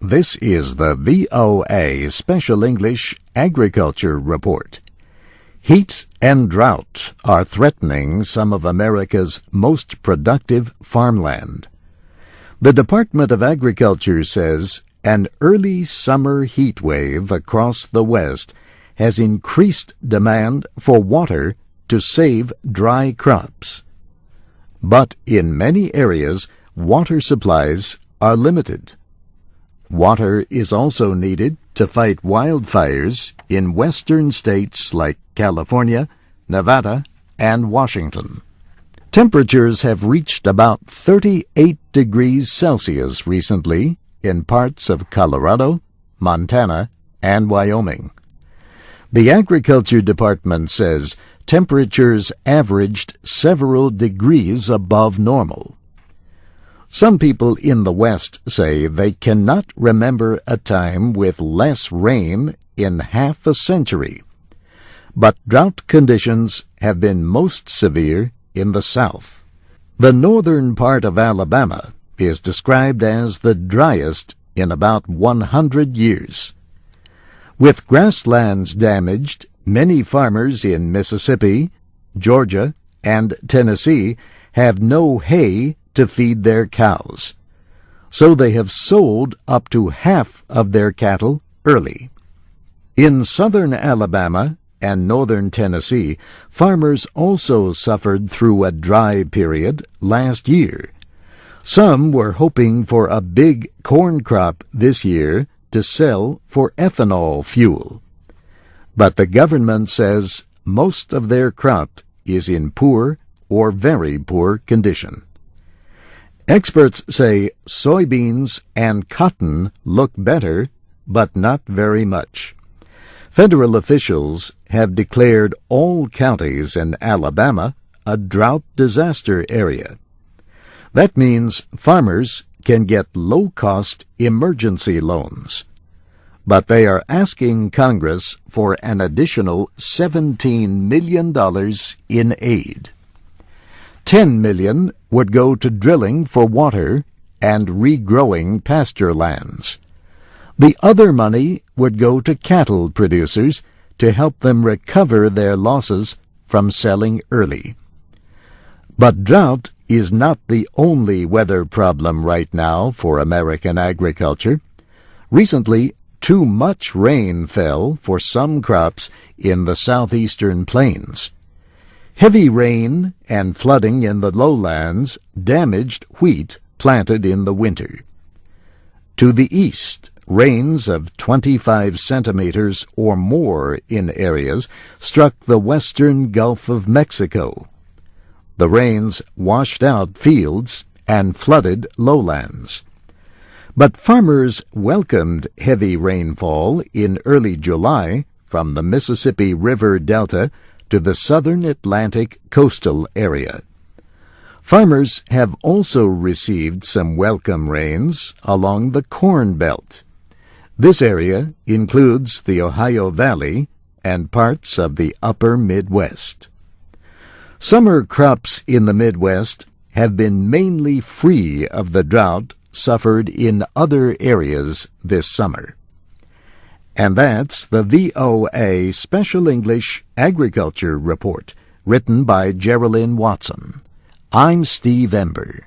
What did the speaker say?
This is the VOA Special English Agriculture Report. Heat and drought are threatening some of America's most productive farmland. The Department of Agriculture says an early summer heat wave across the West has increased demand for water to save dry crops. But in many areas, water supplies are limited. Water is also needed to fight wildfires in western states like California, Nevada, and Washington. Temperatures have reached about 38 degrees Celsius recently in parts of Colorado, Montana, and Wyoming. The Agriculture Department says temperatures averaged several degrees above normal. Some people in the West say they cannot remember a time with less rain in half a century. But drought conditions have been most severe in the South. The northern part of Alabama is described as the driest in about 100 years. With grasslands damaged, many farmers in Mississippi, Georgia, and Tennessee have no hay to feed their cows, so they have sold up to half of their cattle early. In southern Alabama and northern Tennessee, farmers also suffered through a dry period last year. Some were hoping for a big corn crop this year to sell for ethanol fuel. But the government says most of their crop is in poor or very poor condition. Experts say soybeans and cotton look better, but not very much. Federal officials have declared all counties in Alabama a drought disaster area. That means farmers can get low-cost emergency loans. But they are asking Congress for an additional $17 million in aid. $10 million would go to drilling for water and regrowing pasture lands. The other money would go to cattle producers to help them recover their losses from selling early. But drought is not the only weather problem right now for American agriculture. Recently, too much rain fell for some crops in the southeastern plains. Heavy rain and flooding in the lowlands damaged wheat planted in the winter. To the east, rains of 25 centimeters or more in areas struck the western Gulf of Mexico. The rains washed out fields and flooded lowlands. But farmers welcomed heavy rainfall in early July from the Mississippi River Delta to the southern Atlantic coastal area. Farmers have also received some welcome rains along the Corn Belt. This area includes the Ohio Valley and parts of the upper Midwest. Summer crops in the Midwest have been mainly free of the drought suffered in other areas this summer. And that's the VOA Special English Agriculture Report, written by Geraldine Watson. I'm Steve Ember.